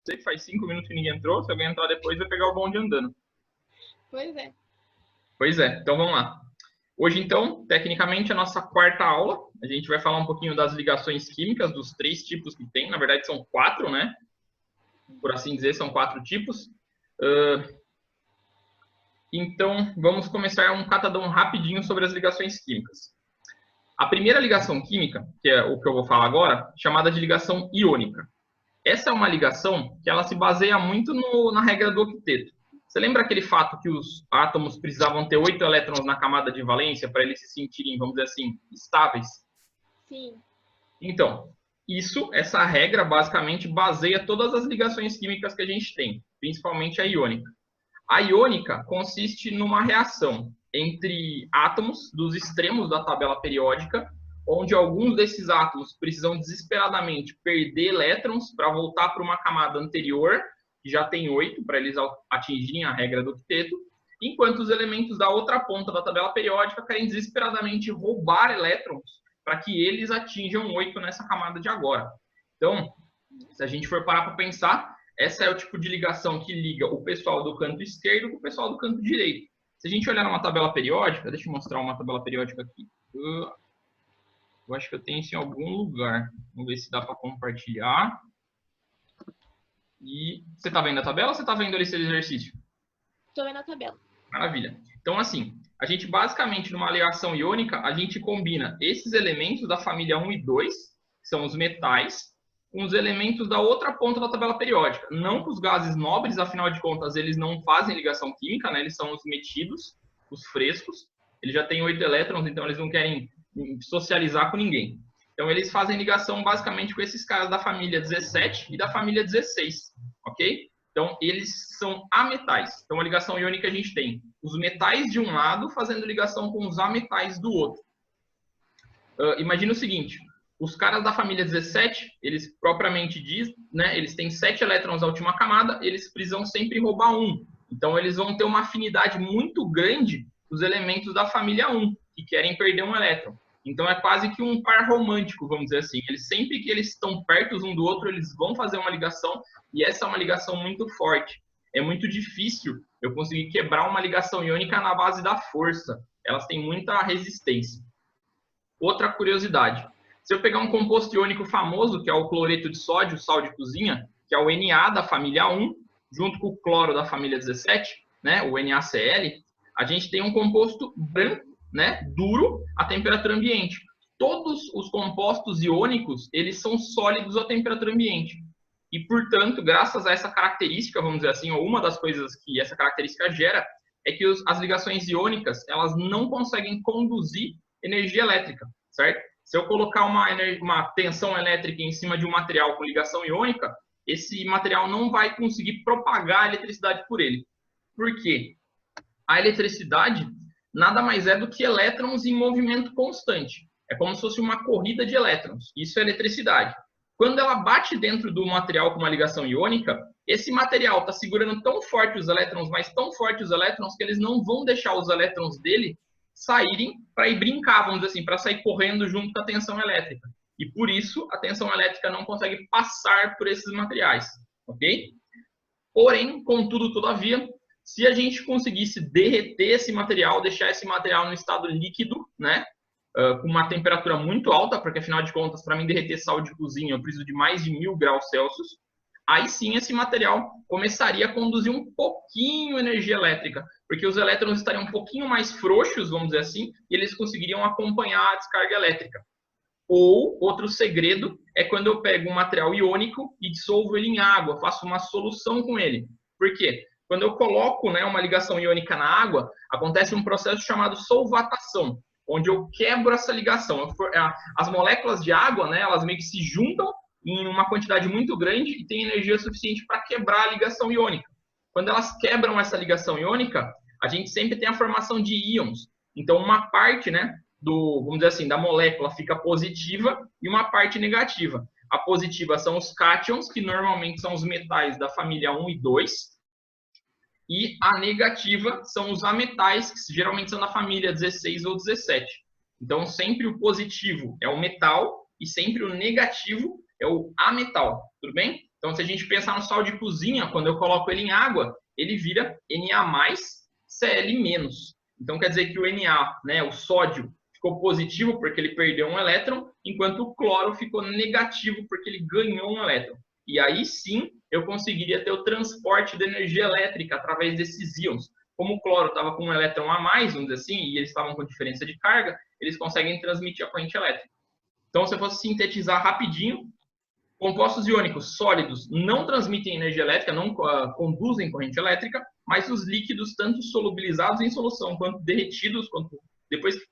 sei que faz 5 minutos que ninguém entrou. Se alguém entrar depois, vai pegar o bonde andando. Pois é. Pois é, então vamos lá. Hoje, então, tecnicamente, a nossa quarta aula. A gente vai falar um pouquinho das ligações químicas, dos 3 tipos que tem. Na verdade, são 4, né? Por assim dizer, são 4 tipos. Então, vamos começar um catadão rapidinho sobre as ligações químicas. A primeira ligação química, que é o que eu vou falar agora, chamada de ligação iônica. Essa é uma ligação que ela se baseia muito na regra do octeto. Você lembra aquele fato que os átomos precisavam ter 8 elétrons na camada de valência para eles se sentirem, vamos dizer assim, estáveis? Sim. Então, essa regra basicamente baseia todas as ligações químicas que a gente tem, principalmente a iônica. A iônica consiste numa reação entre átomos dos extremos da tabela periódica, onde alguns desses átomos precisam desesperadamente perder elétrons para voltar para uma camada anterior, que já tem 8, para eles atingirem a regra do octeto, enquanto os elementos da outra ponta da tabela periódica querem desesperadamente roubar elétrons para que eles atinjam 8 nessa camada de agora. Então, se a gente for parar para pensar, essa é o tipo de ligação que liga o pessoal do canto esquerdo com o pessoal do canto direito. Se a gente olhar numa tabela periódica, deixa eu mostrar uma tabela periódica aqui. Eu acho que eu tenho isso em algum lugar. Vamos ver se dá para compartilhar. E você está vendo a tabela ou você está vendo ali esse exercício? Estou vendo a tabela. Maravilha. Então, assim, a gente basicamente, numa ligação iônica, a gente combina esses elementos da família 1 e 2, que são os metais, com os elementos da outra ponta da tabela periódica. Não com os gases nobres, afinal de contas, eles não fazem ligação química, né? Eles são os metidos, os frescos. Eles já têm 8 elétrons, então eles não querem socializar com ninguém. Então, eles fazem ligação basicamente com esses caras da família 17 e da família 16, ok? Então, eles são ametais. Então, a ligação iônica a gente tem os metais de um lado fazendo ligação com os ametais do outro. Imagina o seguinte, os caras da família 17, eles propriamente diz, né, eles têm 7 elétrons na última camada, eles precisam sempre roubar 1. Então, eles vão ter uma afinidade muito grande dos elementos da família 1, que querem perder um elétron. Então, é quase que um par romântico, vamos dizer assim. Eles, sempre que eles estão perto um do outro, eles vão fazer uma ligação, e essa é uma ligação muito forte. É muito difícil eu conseguir quebrar uma ligação iônica na base da força. Elas têm muita resistência. Outra curiosidade. Se eu pegar um composto iônico famoso, que é o cloreto de sódio, sal de cozinha, que é o Na da família 1, junto com o cloro da família 17, né, o NaCl, a gente tem um composto branco, né, duro à temperatura ambiente. Todos os compostos iônicos, eles são sólidos à temperatura ambiente. E, portanto, graças a essa característica, vamos dizer assim, ou uma das coisas que essa característica gera, é que as ligações iônicas, elas não conseguem conduzir energia elétrica, certo? Se eu colocar uma tensão elétrica em cima de um material com ligação iônica, esse material não vai conseguir propagar a eletricidade por ele. Por quê? A eletricidade nada mais é do que elétrons em movimento constante. É como se fosse uma corrida de elétrons. Isso é eletricidade. Quando ela bate dentro do material com uma ligação iônica, esse material está segurando tão forte os elétrons, mas tão forte os elétrons, que eles não vão deixar os elétrons dele saírem para ir brincar, vamos dizer assim, para sair correndo junto com a tensão elétrica. E por isso a tensão elétrica não consegue passar por esses materiais, ok? Porém, contudo, todavia, se a gente conseguisse derreter esse material, deixar esse material no estado líquido, né, com uma temperatura muito alta, porque afinal de contas, para mim derreter sal de cozinha, eu preciso de mais de 1000 graus Celsius, aí sim esse material começaria a conduzir um pouquinho energia elétrica, porque os elétrons estariam um pouquinho mais frouxos, vamos dizer assim, e eles conseguiriam acompanhar a descarga elétrica. Ou, outro segredo, é quando eu pego um material iônico e dissolvo ele em água, faço uma solução com ele. Por quê? Quando eu coloco, né, uma ligação iônica na água, acontece um processo chamado solvatação, onde eu quebro essa ligação. As moléculas de água, né, elas meio que se juntam em uma quantidade muito grande e tem energia suficiente para quebrar a ligação iônica. Quando elas quebram essa ligação iônica, a gente sempre tem a formação de íons. Então, uma parte, né, vamos dizer assim, da molécula fica positiva e uma parte negativa. A positiva são os cátions, que normalmente são os metais da família 1 e 2, e a negativa são os ametais, que geralmente são da família 16 ou 17. Então, sempre o positivo é o metal e sempre o negativo é o ametal, tudo bem? Então, se a gente pensar no sal de cozinha, quando eu coloco ele em água, ele vira Na+Cl-. Então, quer dizer que o Na, né, o sódio, ficou positivo porque ele perdeu um elétron, enquanto o cloro ficou negativo porque ele ganhou um elétron. E aí sim, eu conseguiria ter o transporte de energia elétrica através desses íons. Como o cloro estava com um elétron a mais, vamos dizer assim, e eles estavam com diferença de carga, eles conseguem transmitir a corrente elétrica. Então, se eu fosse sintetizar rapidinho, compostos iônicos sólidos não transmitem energia elétrica, não conduzem corrente elétrica, mas os líquidos, tanto solubilizados em solução quanto derretidos, quanto depois que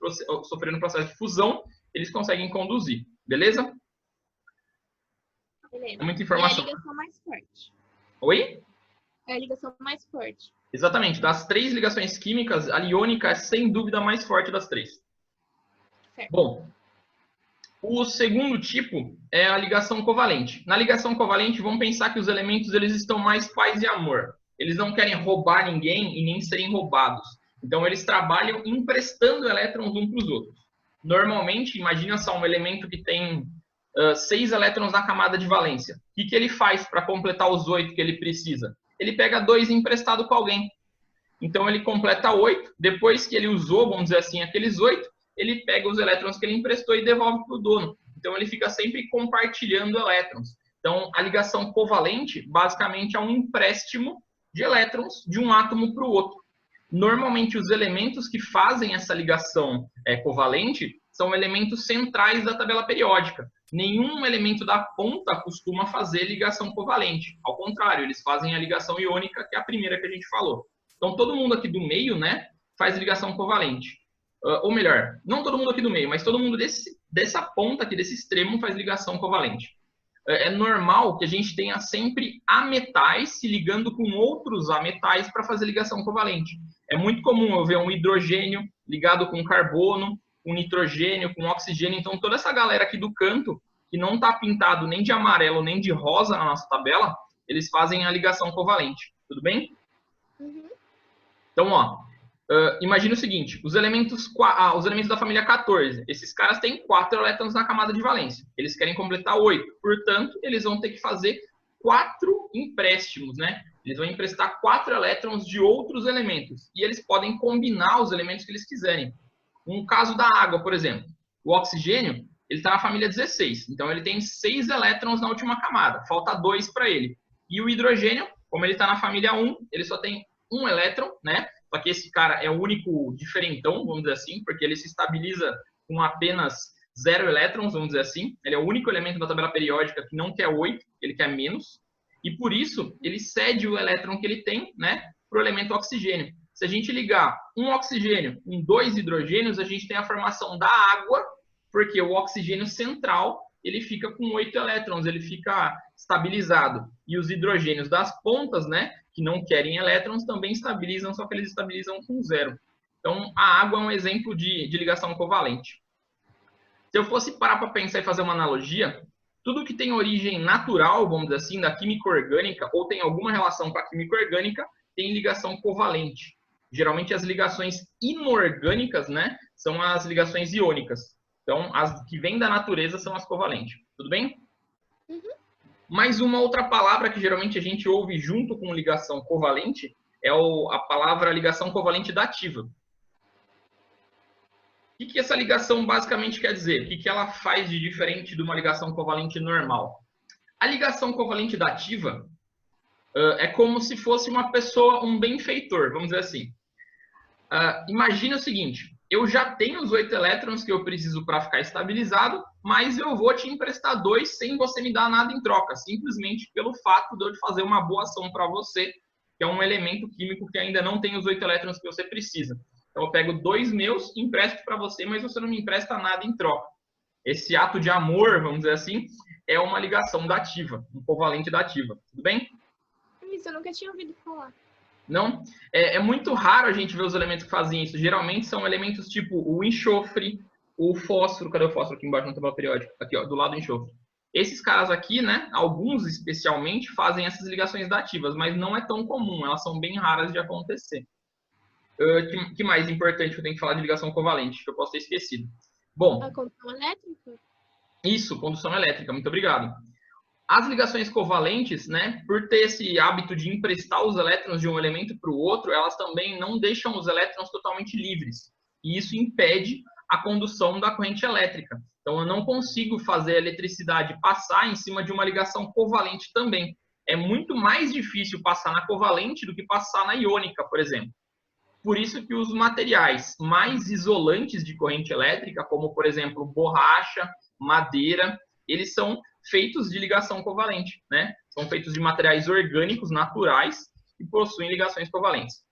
sofreram um processo de fusão, eles conseguem conduzir. Beleza? Beleza. É muita E é a informação. ligação mais forte. Oi? É a ligação mais forte. Exatamente. Das 3 ligações químicas, a iônica é sem dúvida a mais forte das 3. Certo. Bom, o segundo tipo é a ligação covalente. Na ligação covalente, vamos pensar que os elementos eles estão mais paz e amor. Eles não querem roubar ninguém e nem serem roubados. Então, eles trabalham emprestando elétrons uns para os outros. Normalmente, imagina só um elemento que tem 6 elétrons na camada de valência. O que ele faz para completar os 8 que ele precisa? Ele pega 2 emprestado com alguém. Então, ele completa 8. Depois que ele usou, vamos dizer assim, aqueles 8, ele pega os elétrons que ele emprestou e devolve para o dono. Então, ele fica sempre compartilhando elétrons. Então, a ligação covalente, basicamente, é um empréstimo de elétrons de um átomo para o outro. Normalmente, os elementos que fazem essa ligação covalente são elementos centrais da tabela periódica. Nenhum elemento da ponta costuma fazer ligação covalente. Ao contrário, eles fazem a ligação iônica, que é a primeira que a gente falou. Então, todo mundo aqui do meio, né, faz ligação covalente. Ou melhor, não todo mundo aqui do meio, mas todo mundo dessa ponta aqui, desse extremo, faz ligação covalente. É normal que a gente tenha sempre ametais se ligando com outros ametais para fazer ligação covalente. É muito comum eu ver um hidrogênio ligado com carbono, com nitrogênio, com oxigênio. Então, toda essa galera aqui do canto, que não está pintado nem de amarelo nem de rosa na nossa tabela, eles fazem a ligação covalente. Tudo bem? Uhum. Então, ó, imagina o seguinte, os elementos da família 14, esses caras têm 4 elétrons na camada de valência. Eles querem completar 8, portanto, eles vão ter que fazer 4 empréstimos, né? Eles vão emprestar 4 elétrons de outros elementos. E eles podem combinar os elementos que eles quiserem. Um caso da água, por exemplo. O oxigênio, ele está na família 16. Então, ele tem 6 elétrons na última camada. Falta 2 para ele. E o hidrogênio, como ele está na família 1, ele só tem 1 elétron, né? Só que esse cara é o único diferentão, vamos dizer assim, porque ele se estabiliza com apenas 0 elétrons, vamos dizer assim. Ele é o único elemento da tabela periódica que não quer 8, ele quer menos. E por isso, ele cede o elétron que ele tem, né, para o elemento oxigênio. Se a gente ligar um oxigênio com 2 hidrogênios, a gente tem a formação da água, porque o oxigênio central ele fica com 8 elétrons, ele fica estabilizado. E os hidrogênios das pontas, né, que não querem elétrons, também estabilizam, só que eles estabilizam com 0. Então, a água é um exemplo de ligação covalente. Se eu fosse parar para pensar e fazer uma analogia, tudo que tem origem natural, vamos dizer assim, da química orgânica, ou tem alguma relação com a química orgânica, tem ligação covalente. Geralmente, as ligações inorgânicas, né, são as ligações iônicas. Então, as que vêm da natureza são as covalentes. Tudo bem? Uhum. Mais uma outra palavra que geralmente a gente ouve junto com ligação covalente é a palavra ligação covalente dativa. O que essa ligação basicamente quer dizer? O que ela faz de diferente de uma ligação covalente normal? A ligação covalente dativa é como se fosse uma pessoa, um benfeitor, vamos dizer assim. Imagina o seguinte, eu já tenho os 8 elétrons que eu preciso para ficar estabilizado, mas eu vou te emprestar 2 sem você me dar nada em troca, simplesmente pelo fato de eu fazer uma boa ação para você, que é um elemento químico que ainda não tem os 8 elétrons que você precisa. Então, eu pego 2 meus, empresto para você, mas você não me empresta nada em troca. Esse ato de amor, vamos dizer assim, é uma ligação dativa, um covalente dativa. Tudo bem? Isso eu nunca tinha ouvido falar. Não? É muito raro a gente ver os elementos que fazem isso. Geralmente são elementos tipo o enxofre, o fósforo. Cadê o fósforo aqui embaixo na tabela periódica? Aqui, ó, do lado do enxofre. Esses caras aqui, né, alguns especialmente, fazem essas ligações dativas, mas não é tão comum. Elas são bem raras de acontecer. Que mais importante que eu tenho que falar de ligação covalente, que eu posso ter esquecido? Bom, A condução elétrica? isso, condução elétrica, muito obrigado. As ligações covalentes, né, por ter esse hábito de emprestar os elétrons de um elemento para o outro, elas também não deixam os elétrons totalmente livres. E isso impede a condução da corrente elétrica. Então, eu não consigo fazer a eletricidade passar em cima de uma ligação covalente também. É muito mais difícil passar na covalente do que passar na iônica, por exemplo. Por isso que os materiais mais isolantes de corrente elétrica, como, por exemplo, borracha, madeira, eles são feitos de ligação covalente, né? São feitos de materiais orgânicos, naturais, que possuem ligações covalentes.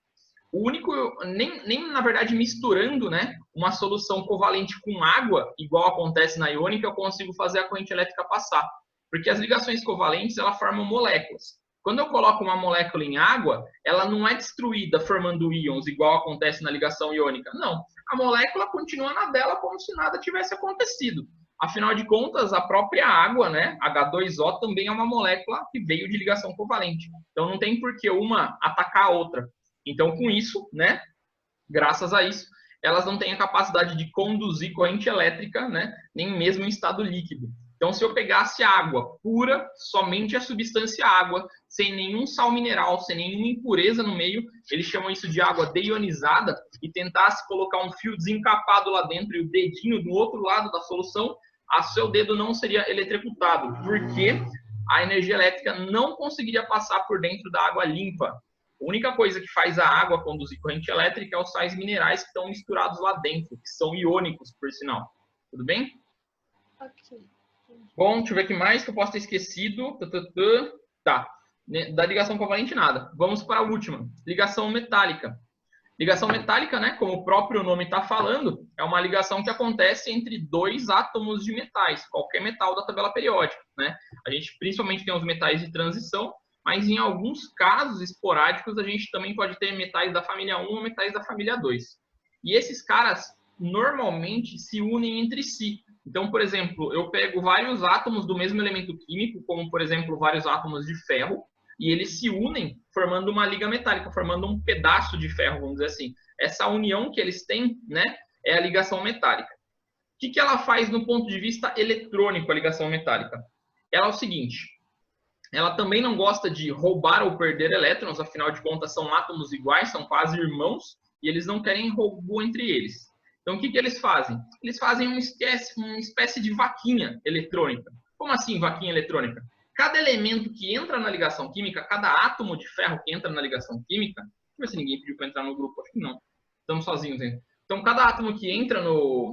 O único, nem na verdade misturando, né, uma solução covalente com água, igual acontece na iônica, eu consigo fazer a corrente elétrica passar. Porque as ligações covalentes, elas formam moléculas. Quando eu coloco uma molécula em água, ela não é destruída formando íons, igual acontece na ligação iônica. Não, a molécula continua na dela como se nada tivesse acontecido. Afinal de contas, a própria água, né, H2O, também é uma molécula que veio de ligação covalente. Então, não tem por que uma atacar a outra. Então, com isso, né, graças a isso, elas não têm a capacidade de conduzir corrente elétrica, né, nem mesmo em estado líquido. Então, se eu pegasse água pura, somente a substância água, sem nenhum sal mineral, sem nenhuma impureza no meio, eles chamam isso de água deionizada, e tentasse colocar um fio desencapado lá dentro e o dedinho do outro lado da solução, a seu dedo não seria eletrocutado, porque a energia elétrica não conseguiria passar por dentro da água limpa. A única coisa que faz a água conduzir corrente elétrica é os sais minerais que estão misturados lá dentro, que são iônicos, por sinal. Tudo bem? Ok. Bom, deixa eu ver o que mais que eu posso ter esquecido. Tá. Da ligação covalente, nada. Vamos para a última. Ligação metálica. Ligação metálica, né, como o próprio nome está falando, é uma ligação que acontece entre dois átomos de metais, qualquer metal da tabela periódica, né? A gente principalmente tem os metais de transição, mas em alguns casos esporádicos a gente também pode ter metais da família 1 ou metais da família 2. E esses caras normalmente se unem entre si. Então, por exemplo, eu pego vários átomos do mesmo elemento químico, como por exemplo vários átomos de ferro, e eles se unem formando uma liga metálica, formando um pedaço de ferro, vamos dizer assim. Essa união que eles têm, né, é a ligação metálica. O que ela faz no ponto de vista eletrônico, a ligação metálica? Ela é o seguinte, ela também não gosta de roubar ou perder elétrons, afinal de contas são átomos iguais, são quase irmãos, e eles não querem roubo entre eles. Então, o que eles fazem? Eles fazem uma espécie de vaquinha eletrônica. Como assim vaquinha eletrônica? Cada elemento que entra na ligação química, cada átomo de ferro que entra na ligação química, deixa eu ver se ninguém pediu para entrar no grupo, acho que não. Estamos sozinhos ainda. Então, cada átomo que entra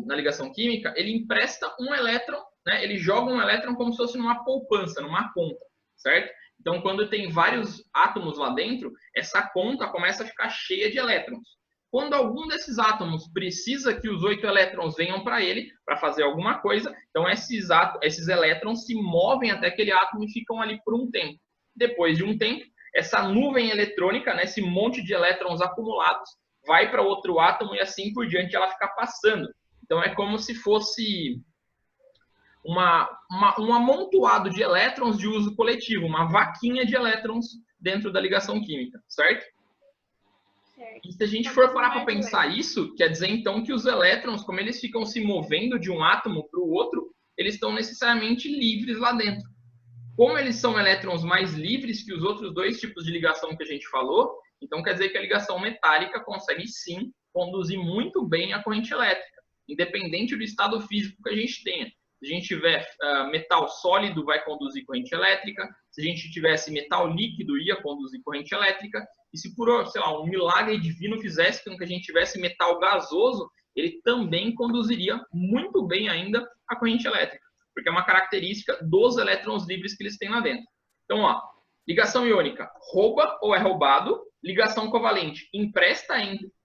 na ligação química, ele empresta um elétron, né? Ele joga um elétron como se fosse numa poupança, numa conta, certo? Então, quando tem vários átomos lá dentro, essa conta começa a ficar cheia de elétrons. Quando algum desses átomos precisa que os 8 elétrons venham para ele, para fazer alguma coisa, então esses elétrons se movem até aquele átomo e ficam ali por um tempo. Depois de um tempo, essa nuvem eletrônica, né, esse monte de elétrons acumulados, vai para outro átomo e assim por diante ela fica passando. Então é como se fosse um amontoado de elétrons de uso coletivo, uma vaquinha de elétrons dentro da ligação química, certo? E se a gente for parar para pensar isso, quer dizer então que os elétrons, como eles ficam se movendo de um átomo para o outro, eles estão necessariamente livres lá dentro. Como eles são elétrons mais livres que os outros dois tipos de ligação que a gente falou, então quer dizer que a ligação metálica consegue sim conduzir muito bem a corrente elétrica, independente do estado físico que a gente tenha. Se a gente tiver metal sólido, vai conduzir corrente elétrica. Se a gente tivesse metal líquido, ia conduzir corrente elétrica. E se por, sei lá, um milagre divino fizesse com que a gente tivesse metal gasoso, ele também conduziria muito bem ainda a corrente elétrica, porque é uma característica dos elétrons livres que eles têm lá dentro. Então, ó, ligação iônica, rouba ou é roubado. Ligação covalente, empresta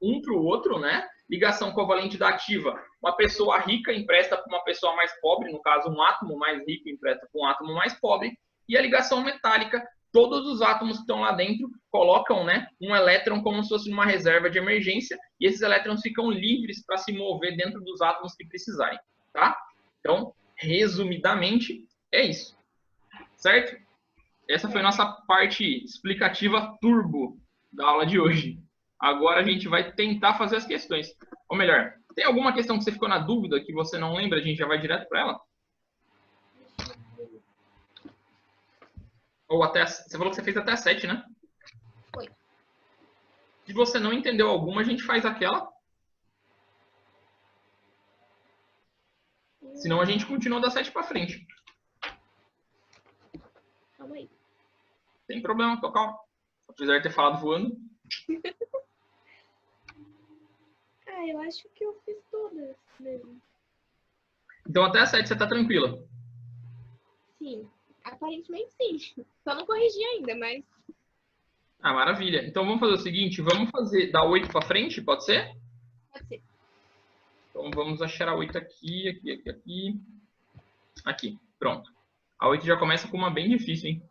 um para o outro, né? Ligação covalente da ativa, uma pessoa rica empresta para uma pessoa mais pobre, no caso, um átomo mais rico empresta para um átomo mais pobre. E a ligação metálica, todos os átomos que estão lá dentro colocam, né, um elétron como se fosse uma reserva de emergência, e esses elétrons ficam livres para se mover dentro dos átomos que precisarem, tá? Então, resumidamente, é isso, certo? Essa foi a nossa parte explicativa turbo da aula de hoje. Agora a gente vai tentar fazer as questões. Ou melhor, tem alguma questão que você ficou na dúvida, que você não lembra, a gente já vai direto para ela? Ou até, você falou que você fez até a 7, né? Foi. Se você não entendeu alguma, a gente faz aquela. Senão a gente continua da 7 para frente. Calma aí. Sem problema, calma. Apesar de ter falado voando. Ah, eu acho que eu fiz todas mesmo. Então até a 7 você tá tranquila. Sim. Aparentemente sim. Só não corrigi ainda, mas Ah, maravilha. Então vamos fazer o seguinte, vamos fazer da 8 para frente, pode ser? pode ser. Então vamos achar a 8 aqui, aqui. Aqui, pronto. A 8 já começa com uma bem difícil, hein?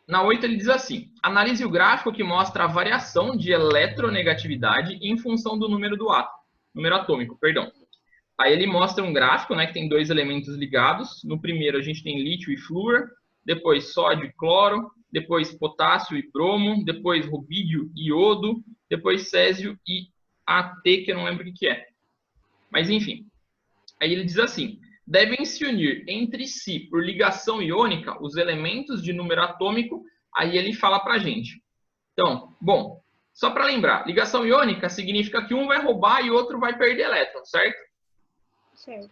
Na 8 ele diz assim: analise o gráfico que mostra a variação de eletronegatividade em função do número do átomo, número atômico, perdão. Aí ele mostra um gráfico, né, que tem dois elementos ligados. No primeiro a gente tem lítio e flúor, depois sódio e cloro, depois potássio e bromo, depois rubídio e iodo, depois césio e AT, que eu não lembro o que é. Mas enfim. Aí ele diz assim: devem se unir entre si por ligação iônica os elementos de número atômico. Aí ele fala pra gente. Então, bom, só para lembrar, ligação iônica significa que um vai roubar e o outro vai perder elétron, certo? Certo.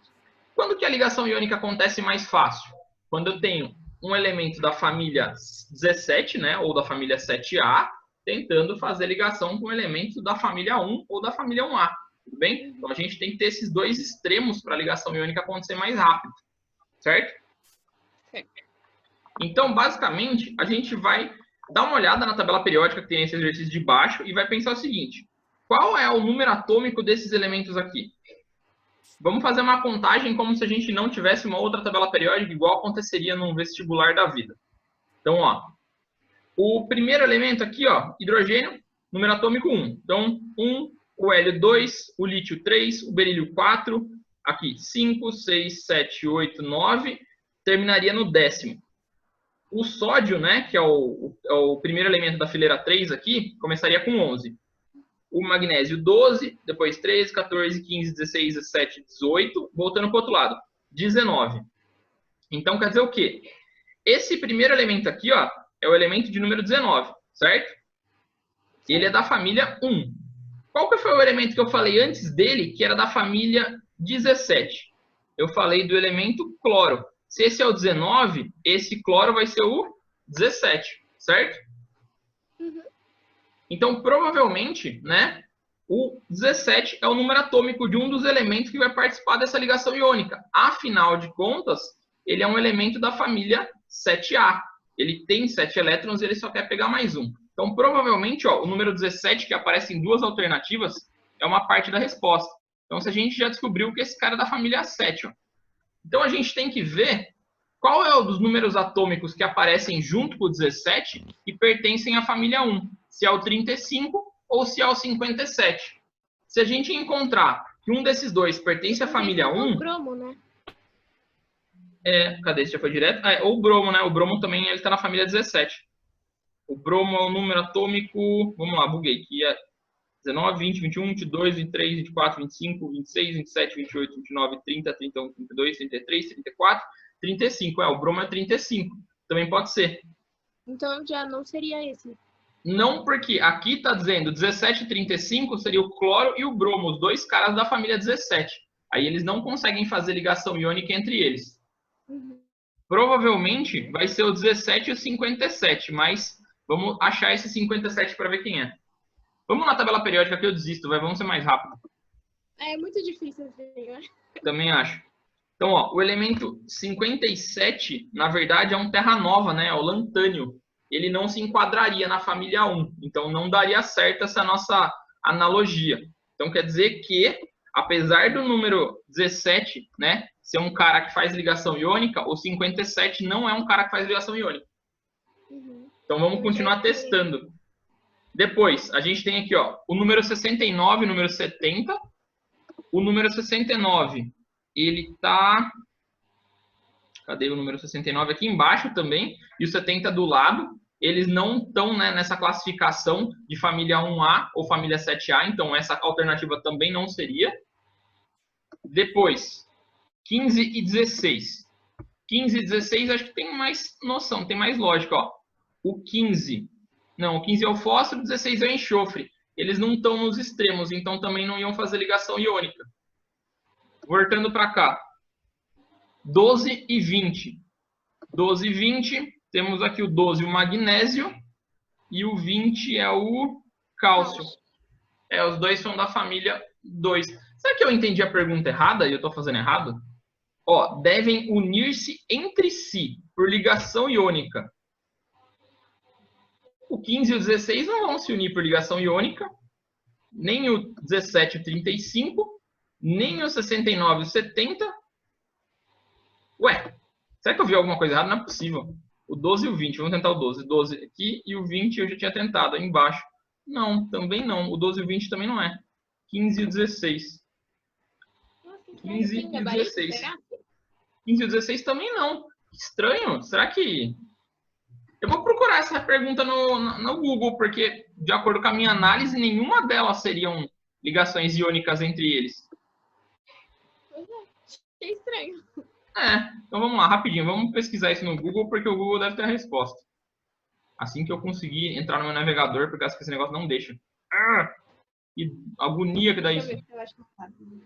Quando que a ligação iônica acontece mais fácil? Quando eu tenho um elemento da família 17, né, ou da família 7A, tentando fazer ligação com um elemento da família 1 ou da família 1A. Tudo bem? Então a gente tem que ter esses dois extremos para a ligação iônica acontecer mais rápido, certo? Certo. Então, basicamente, a gente vai dar uma olhada na tabela periódica que tem esse exercício de baixo e vai pensar o seguinte: qual é o número atômico desses elementos aqui? Vamos fazer uma contagem como se a gente não tivesse uma outra tabela periódica igual aconteceria num vestibular da vida. Então, ó, o primeiro elemento aqui, ó, hidrogênio, número atômico 1. Então, 1, o hélio 2, o lítio 3, o berílio 4, aqui 5, 6, 7, 8, 9, terminaria no 10º. O sódio, né, que é o primeiro elemento da fileira 3 aqui, começaria com 11. O magnésio 12, depois 13, 14, 15, 16, 17, 18, voltando para o outro lado, 19. Então, quer dizer o quê? Esse primeiro elemento aqui, ó, é o elemento de número 19, certo? Ele é da família 1. Qual que foi o elemento que eu falei antes dele, que era da família 17? Eu falei do elemento cloro. Se esse é o 19, esse cloro vai ser o 17, certo? Uhum. Então, provavelmente, né, o 17 é o número atômico de um dos elementos que vai participar dessa ligação iônica. Afinal de contas, ele é um elemento da família 7A. Ele tem 7 elétrons e ele só quer pegar mais um. Então, provavelmente, ó, o número 17, que aparece em duas alternativas, é uma parte da resposta. Então, se a gente já descobriu que esse cara é da família 7, ó. Então, a gente tem que ver qual é o dos números atômicos que aparecem junto com o 17 e pertencem à família 1. Se é o 35 ou se é o 57. Se a gente encontrar que um desses dois pertence à família 1... O bromo, né? Cadê? Esse já foi direto? Ou o bromo, né? O bromo também está na família 17. O bromo é o número atômico... Vamos lá, buguei. Que é 19, 20, 21, 22, 23, 24, 25, 26, 27, 28, 29, 30, 31, 32, 33, 34, 35. O bromo é 35. Também pode ser. Então já não seria esse. Não, porque aqui está dizendo 17 e 35 seria o cloro e o bromo, os dois caras da família 17. Aí eles não conseguem fazer ligação iônica entre eles. Uhum. Provavelmente vai ser o 17 e o 57, mas vamos achar esse 57 para ver quem é. Vamos na tabela periódica que eu desisto, vamos ser mais rápido. É muito difícil assim, né? Também acho. Então, ó, o elemento 57, na verdade, é um terra nova, né? É o lantânio. Ele não se enquadraria na família 1. Então, não daria certo essa nossa analogia. Então, quer dizer que, apesar do número 17, né, ser um cara que faz ligação iônica, o 57 não é um cara que faz ligação iônica. Uhum. Então, vamos continuar testando. Depois, a gente tem aqui, ó, o número 69 e o número 70. O número 69, ele tá... Cadê o número 69? Aqui embaixo também. E o 70 do lado. Eles não estão, né, nessa classificação de família 1A ou família 7A. Então, essa alternativa também não seria. Depois, 15 e 16. 15 e 16 acho que tem mais noção, tem mais lógica, ó. O 15 é o fósforo, 16 é o enxofre. Eles não estão nos extremos, então também não iam fazer ligação iônica. Voltando para cá. 12 e 20. 12 e 20, temos aqui o 12, o magnésio, e o 20 é o cálcio. Os dois são da família 2. Será que eu entendi a pergunta errada e eu estou fazendo errado? Ó, devem unir-se entre si por ligação iônica. O 15 e o 16 não vão se unir por ligação iônica, nem o 17 e o 35, nem o 69 e o 70. Ué, será que eu vi alguma coisa errada? Não é possível. O 12 e o 20, vamos tentar o 12. 12 aqui e o 20 eu já tinha tentado, aí embaixo. Não, também não. O 12 e o 20 também não é. 15 e o 16. 15 e o 16. 15 e o 16 também não. Estranho. Será que... Eu vou procurar essa pergunta no Google, porque, de acordo com a minha análise, nenhuma delas seriam ligações iônicas entre eles. Pois é, achei estranho. Então vamos lá, rapidinho. Vamos pesquisar isso no Google, porque o Google deve ter a resposta. Assim que eu conseguir entrar no meu navegador, porque acho que esse negócio não deixa. Que agonia que dá isso. Deixa eu ver se eu acho que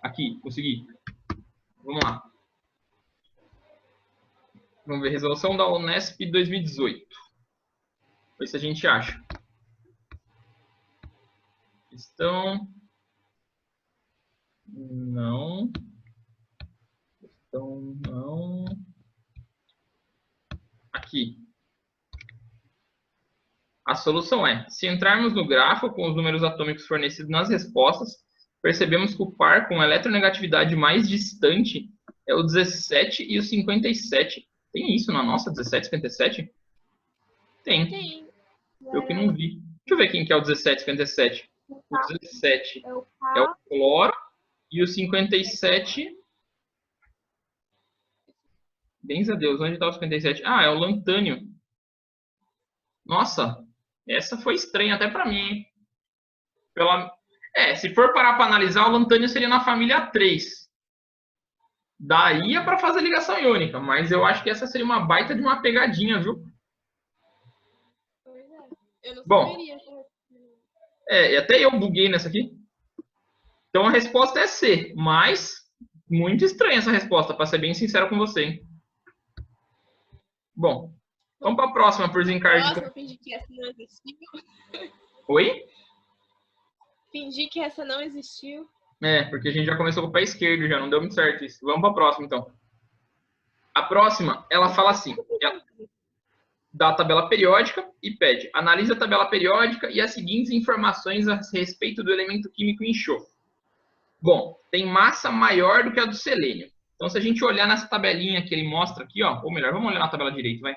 Aqui, consegui. Vamos lá. Vamos ver, resolução da Unesp 2018. Ver se a gente acha. Questão... Não. Questão... Não. Aqui. A solução é, se entrarmos no grafo com os números atômicos fornecidos nas respostas, percebemos que o par com a eletronegatividade mais distante é o 17 e o 57. Tem isso na nossa, 17 e 57? Tem. Eu que não vi. Deixa eu ver quem que é o 17 e 57. O 17 é o cloro e o 57... Bens a Deus, onde está o 57? Ah, é o lantânio. Nossa, essa foi estranha até para mim, hein? Se for parar para analisar, o lantânio seria na família 3. Daria para fazer ligação iônica, mas eu acho que essa seria uma baita de uma pegadinha, viu? Pois é. Eu não Bom, saberia. e até eu buguei nessa aqui. Então a resposta é C, mas muito estranha essa resposta, para ser bem sincero com você, hein? Bom, vamos para a próxima, por desencargo. Nossa, eu fingi que essa não existiu. Oi? Fingi que essa não existiu. Porque a gente já começou com o pé esquerdo, já não deu muito certo isso. Vamos para a próxima, então. A próxima, ela fala assim, dá a tabela periódica e pede, analise a tabela periódica e as seguintes informações a respeito do elemento químico enxofre. Bom, tem massa maior do que a do selênio. Então, se a gente olhar nessa tabelinha que ele mostra aqui, ó, ou melhor, vamos olhar na tabela direita, vai.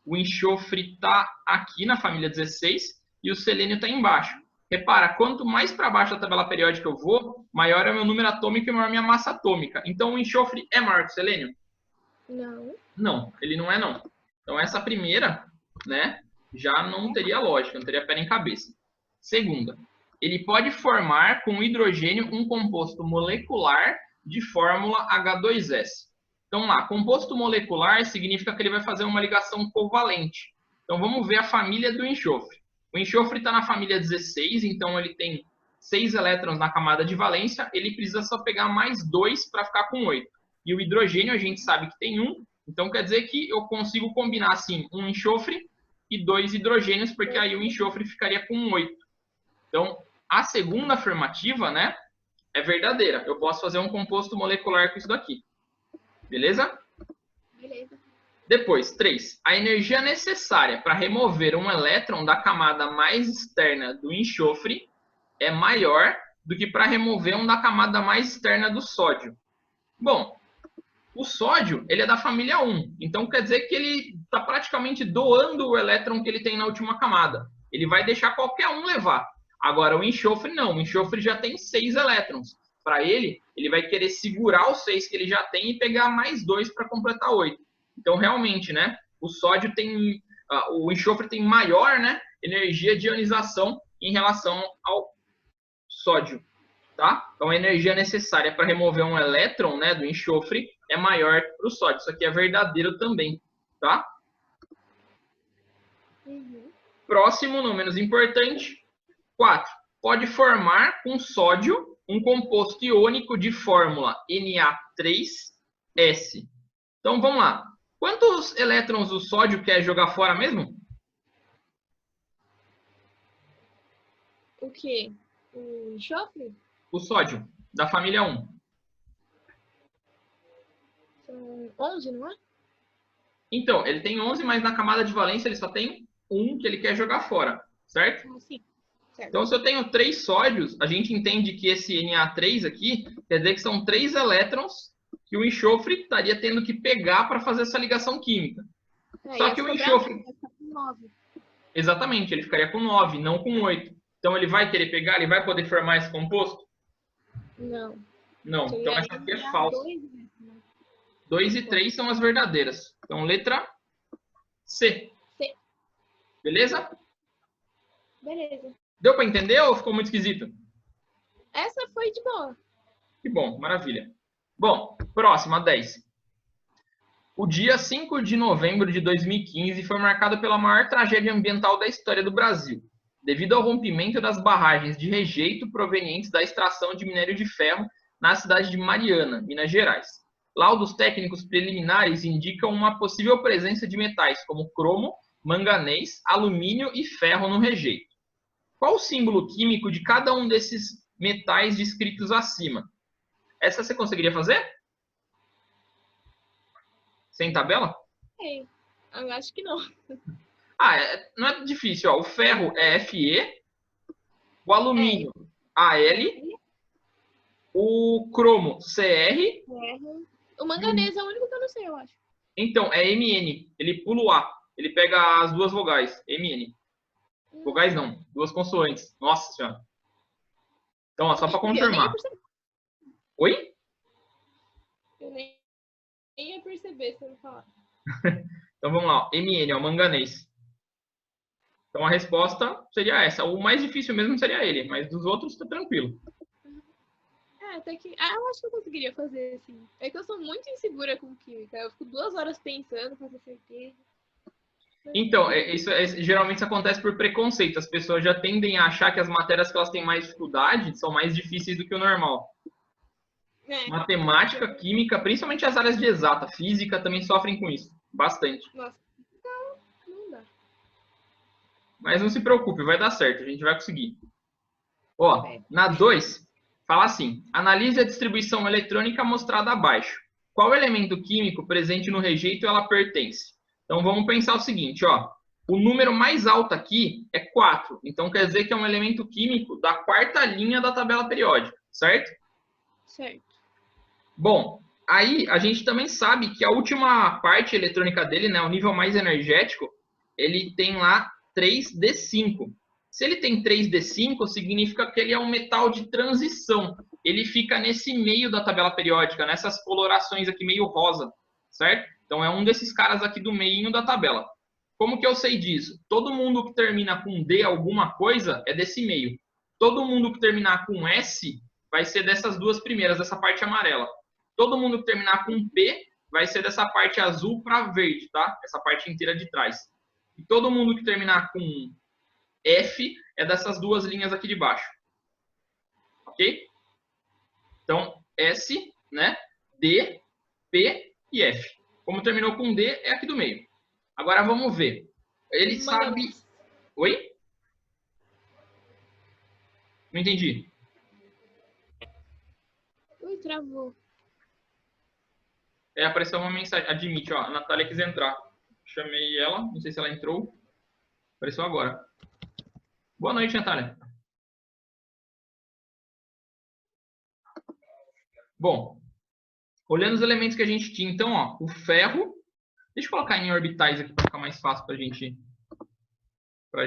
O enxofre está aqui na família 16 e o selênio está embaixo. Repara, quanto mais para baixo da tabela periódica eu vou, maior é o meu número atômico e maior é a minha massa atômica. Então, o enxofre é maior que o selênio? Não. Não, ele não é não. Então, essa primeira, né, já não teria lógica, não teria pé nem cabeça. Segunda, ele pode formar com hidrogênio um composto molecular de fórmula H2S. Então, lá, composto molecular significa que ele vai fazer uma ligação covalente. Então, vamos ver a família do enxofre. O enxofre está na família 16, então ele tem 6 elétrons na camada de valência, ele precisa só pegar mais 2 para ficar com 8. E o hidrogênio a gente sabe que tem 1, então quer dizer que eu consigo combinar assim um enxofre e 2 hidrogênios, porque aí o enxofre ficaria com 8. Então, a segunda afirmativa, né, é verdadeira. Eu posso fazer um composto molecular com isso daqui. Beleza? Beleza. Depois, 3. A energia necessária para remover um elétron da camada mais externa do enxofre é maior do que para remover um da camada mais externa do sódio. Bom, o sódio ele é da família 1, então quer dizer que ele está praticamente doando o elétron que ele tem na última camada. Ele vai deixar qualquer um levar. Agora, o enxofre não. O enxofre já tem 6 elétrons. Para ele vai querer segurar os 6 que ele já tem e pegar mais 2 para completar 8. Então, realmente, né, o enxofre tem maior, né, energia de ionização em relação ao sódio. Tá? Então, a energia necessária para remover um elétron, né, do enxofre é maior para o sódio. Isso aqui é verdadeiro também, tá? Próximo, não menos importante, 4. Pode formar com sódio um composto iônico de fórmula Na3S. Então, vamos lá. Quantos elétrons o sódio quer jogar fora mesmo? O quê? O enxofre? O sódio, da família 1. São 11, não é? Então, ele tem 11, mas na camada de valência ele só tem 1 que ele quer jogar fora, certo? Sim. Certo. Então, se eu tenho 3 sódios, a gente entende que esse Na3 aqui quer dizer que são 3 elétrons que o enxofre estaria tendo que pegar para fazer essa ligação química. Só que o enxofre... Com 9. Exatamente, ele ficaria com 9, não com 8. Então, ele vai querer pegar, ele vai poder formar esse composto? Não. Não, então essa aqui é falsa. 2 e 3 são as verdadeiras. Então, letra C. C. Beleza? Beleza. Deu para entender ou ficou muito esquisito? Essa foi de boa. Que bom, maravilha. Bom, próxima, 10. O dia 5 de novembro de 2015 foi marcado pela maior tragédia ambiental da história do Brasil, devido ao rompimento das barragens de rejeito provenientes da extração de minério de ferro na cidade de Mariana, Minas Gerais. Laudos técnicos preliminares indicam uma possível presença de metais como cromo, manganês, alumínio e ferro no rejeito. Qual o símbolo químico de cada um desses metais descritos acima? Essa você conseguiria fazer? Sem tabela? É, eu acho que não. Não é difícil. Ó. O ferro é Fe, o alumínio Al, o cromo Cr. O manganês é o único que eu não sei, eu acho. Então, é Mn. Ele pula o A. Ele pega as duas vogais. Mn. Vogais não, duas consoantes. Nossa senhora. Então, ó, só para confirmar. Oi? Eu nem ia perceber se eu falar. Então, vamos lá. Ó. Mn, ó, manganês. Então, a resposta seria essa. O mais difícil mesmo seria ele, mas dos outros tá tranquilo. Até que... eu acho que eu conseguiria fazer, assim. É que eu sou muito insegura com química. Eu fico 2 horas pensando pra ter certeza. Então, geralmente isso acontece por preconceito. As pessoas já tendem a achar que as matérias que elas têm mais dificuldade são mais difíceis do que o normal. Matemática, química, principalmente as áreas de exata, física, também sofrem com isso. Bastante. Nossa, não dá. Mas não se preocupe, vai dar certo. A gente vai conseguir. Ó, na 2, fala assim. Analise a distribuição eletrônica mostrada abaixo. Qual elemento químico presente no rejeito ela pertence? Então, vamos pensar o seguinte, ó. O número mais alto aqui é 4. Então, quer dizer que é um elemento químico da 4ª linha da tabela periódica, certo? Certo. Bom, aí a gente também sabe que a última parte eletrônica dele, né, o nível mais energético, ele tem lá 3D5. Se ele tem 3D5, significa que ele é um metal de transição. Ele fica nesse meio da tabela periódica, nessas colorações aqui meio rosa, certo? Então é um desses caras aqui do meio da tabela. Como que eu sei disso? Todo mundo que termina com D alguma coisa é desse meio. Todo mundo que terminar com S vai ser dessas duas primeiras, dessa parte amarela. Todo mundo que terminar com P vai ser dessa parte azul para verde, tá? Essa parte inteira de trás. E todo mundo que terminar com F é dessas duas linhas aqui de baixo. Ok? Então, S, né? D, P e F. Como terminou com D, é aqui do meio. Agora vamos ver. Ele sabe... Oi? Não entendi. Ui, travou. Apareceu uma mensagem. Admite, ó. A Natália quis entrar. Chamei ela. Não sei se ela entrou. Apareceu agora. Boa noite, Natália. Bom, olhando os elementos que a gente tinha, então, ó, o ferro. Deixa eu colocar em orbitais aqui para ficar mais fácil para a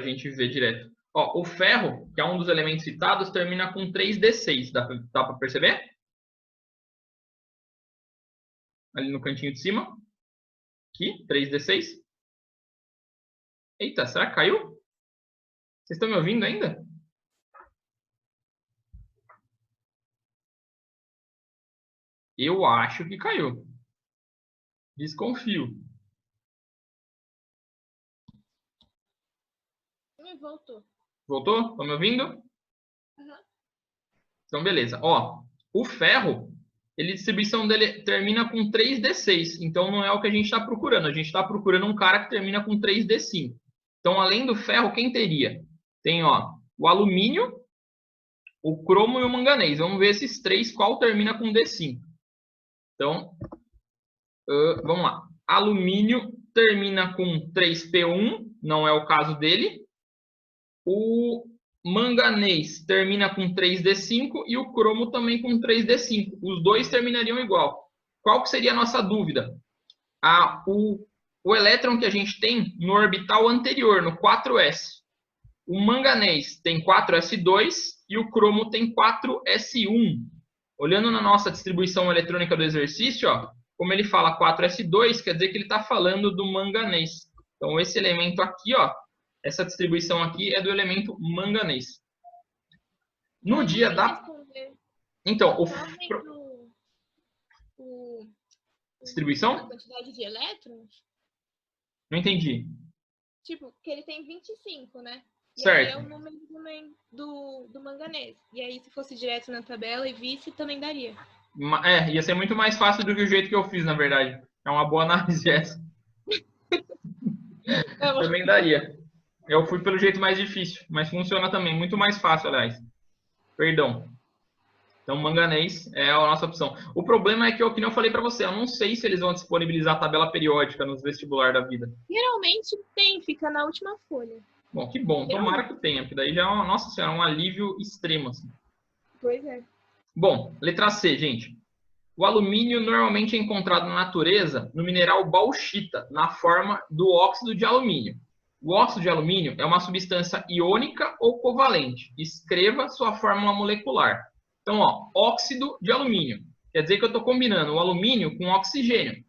gente ver direto. Ó, o ferro, que é um dos elementos citados, termina com 3D6. Dá para perceber? Ali no cantinho de cima. Aqui, 3D6. Eita, será que caiu? Vocês estão me ouvindo ainda? Eu acho que caiu. Desconfio. Voltou. Voltou? Estão me ouvindo? Uhum. Então, beleza. Ó, o ferro, a distribuição dele termina com 3d6. Então, não é o que a gente está procurando. A gente está procurando um cara que termina com 3d5. Então, além do ferro, quem teria? Tem, ó, o alumínio, o cromo e o manganês. Vamos ver esses três, qual termina com D5. Então, vamos lá. Alumínio termina com 3P1, não é o caso dele. O manganês termina com 3D5 e o cromo também com 3D5. Os dois terminariam igual. Qual que seria a nossa dúvida? O elétron que a gente tem no orbital anterior, no 4s. O manganês tem 4s2 e o cromo tem 4s1. Olhando na nossa distribuição eletrônica do exercício, ó, como ele fala 4s2, quer dizer que ele está falando do manganês. Então, esse elemento aqui, ó, essa distribuição aqui é do elemento manganês. No dia da... Então, distribuição? A quantidade de elétrons? Não entendi. Tipo, que ele tem 25, né? E certo. aí é o número também do manganês. E aí, se fosse direto na tabela e visse, também daria. Ia ser muito mais fácil do que o jeito que eu fiz, na verdade. É uma boa análise essa. Também daria. Eu fui pelo jeito mais difícil, mas funciona também. Muito mais fácil, aliás. Perdão. Então, manganês é a nossa opção. O problema é que, como eu falei para você, eu não sei se eles vão disponibilizar a tabela periódica nos vestibular da vida. Geralmente tem, fica na última folha. Bom, que bom. Tomara que tenha, porque daí já é nossa senhora, um alívio extremo. Assim. Pois é. Bom, letra C, gente. O alumínio normalmente é encontrado na natureza no mineral bauxita, na forma do óxido de alumínio. O óxido de alumínio é uma substância iônica ou covalente. Escreva sua fórmula molecular. Então, ó, óxido de alumínio. Quer dizer que eu estou combinando o alumínio com oxigênio.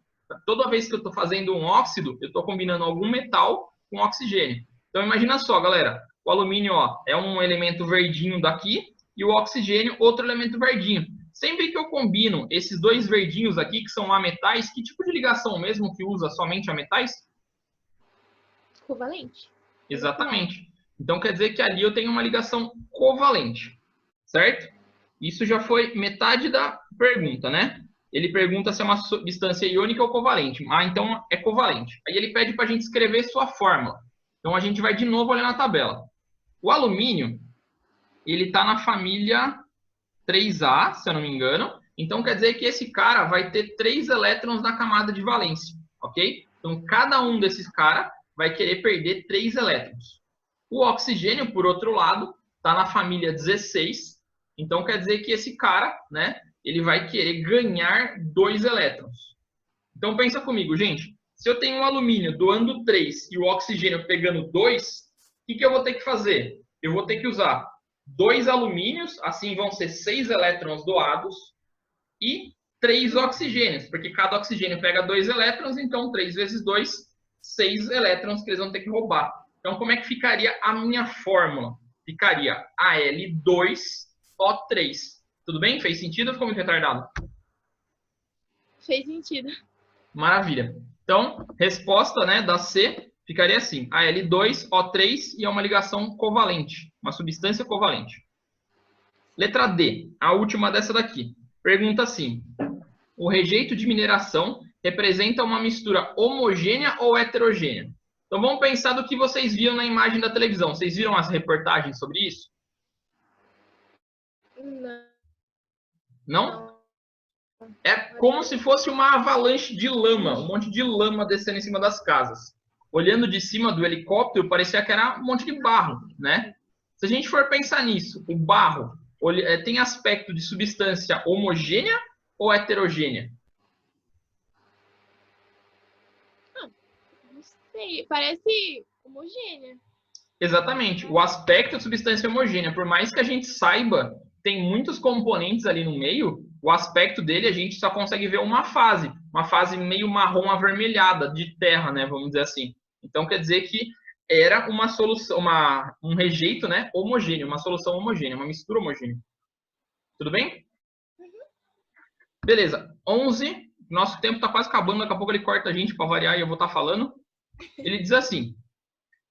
Toda vez que eu estou fazendo um óxido, eu estou combinando algum metal com oxigênio. Então, imagina só, galera. O alumínio, ó, é um elemento verdinho daqui e o oxigênio, outro elemento verdinho. Sempre que eu combino esses dois verdinhos aqui, que são ametais, que tipo de ligação mesmo que usa somente ametais? Covalente. Exatamente. Então, quer dizer que ali eu tenho uma ligação covalente, certo? Isso já foi metade da pergunta, né? Ele pergunta se é uma substância iônica ou covalente. Ah, então é covalente. Aí ele pede para a gente escrever sua fórmula. Então, a gente vai de novo olhar na tabela. O alumínio, ele está na família 3A, se eu não me engano. Então, quer dizer que esse cara vai ter 3 elétrons na camada de valência, ok? Então, cada um desses caras vai querer perder 3 elétrons. O oxigênio, por outro lado, está na família 16. Então, quer dizer que esse cara, né, ele vai querer ganhar 2 elétrons. Então, pensa comigo, gente. Se eu tenho um alumínio doando 3 e o oxigênio pegando 2, o que eu vou ter que fazer? Eu vou ter que usar 2 alumínios, assim vão ser 6 elétrons doados, e 3 oxigênios, porque cada oxigênio pega 2 elétrons, então 3 vezes 2, 6 elétrons que eles vão ter que roubar. Então, como é que ficaria a minha fórmula? Ficaria Al2O3. Tudo bem? Fez sentido ou ficou muito retardado? Fez sentido. Maravilha. Então, resposta, né, da C ficaria assim: Al2O3 e é uma ligação covalente, uma substância covalente. Letra D, a última dessa daqui. Pergunta assim: o rejeito de mineração representa uma mistura homogênea ou heterogênea? Então vamos pensar do que vocês viram na imagem da televisão. Vocês viram as reportagens sobre isso? Não. Não? É como se fosse uma avalanche de lama, um monte de lama descendo em cima das casas. Olhando de cima do helicóptero, parecia que era um monte de barro, né? Se a gente for pensar nisso, o barro tem aspecto de substância homogênea ou heterogênea? Não sei, parece homogênea. Exatamente. O aspecto de substância homogênea, por mais que a gente saiba, tem muitos componentes ali no meio, o aspecto dele a gente só consegue ver uma fase meio marrom avermelhada de terra, né, vamos dizer assim. Então quer dizer que era uma solução, um rejeito, né, homogêneo, uma solução homogênea, uma mistura homogênea. Tudo bem? Beleza. 11, nosso tempo está quase acabando, daqui a pouco ele corta a gente para variar e eu vou estar falando. Ele diz assim: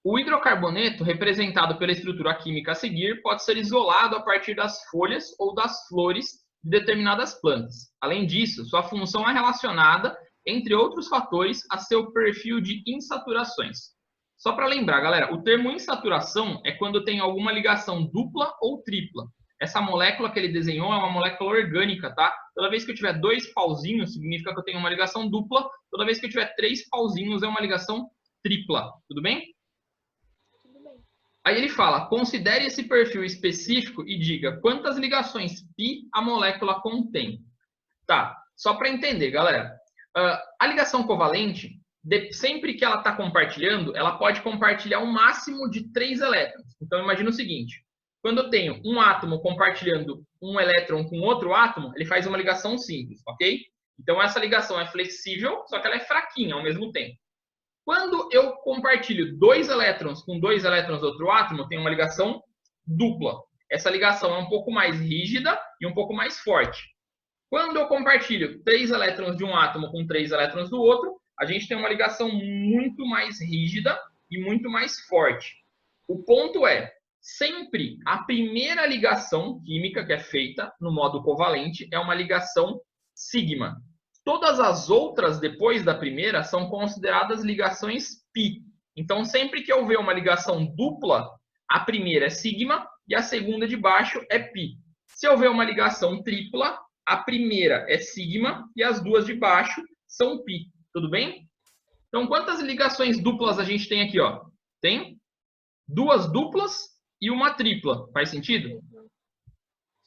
o hidrocarboneto, representado pela estrutura química a seguir, pode ser isolado a partir das folhas ou das flores de determinadas plantas. Além disso, sua função é relacionada, entre outros fatores, a seu perfil de insaturações. Só para lembrar, galera, o termo insaturação é quando tem alguma ligação dupla ou tripla. Essa molécula que ele desenhou é uma molécula orgânica, tá? Toda vez que eu tiver 2 pauzinhos, significa que eu tenho uma ligação dupla. Toda vez que eu tiver 3 pauzinhos, é uma ligação tripla. Tudo bem? Tudo bem. Aí ele fala, considere esse perfil específico e diga quantas ligações π a molécula contém. Tá, só para entender, galera. A ligação covalente, sempre que ela está compartilhando, ela pode compartilhar um máximo de 3 elétrons. Então, imagina o seguinte. Quando eu tenho um átomo compartilhando um elétron com outro átomo, ele faz uma ligação simples, ok? Então, essa ligação é flexível, só que ela é fraquinha ao mesmo tempo. Quando eu compartilho 2 elétrons com 2 elétrons do outro átomo, tem uma ligação dupla. Essa ligação é um pouco mais rígida e um pouco mais forte. Quando eu compartilho 3 elétrons de um átomo com 3 elétrons do outro, a gente tem uma ligação muito mais rígida e muito mais forte. O ponto é, sempre a primeira ligação química que é feita no modo covalente é uma ligação sigma. Todas as outras depois da primeira são consideradas ligações π. Então, sempre que eu ver uma ligação dupla, a primeira é sigma e a segunda de baixo é π. Se eu ver uma ligação tripla, a primeira é sigma e as duas de baixo são π. Tudo bem? Então, quantas ligações duplas a gente tem aqui, ó? Tem 2 duplas e uma tripla. Faz sentido?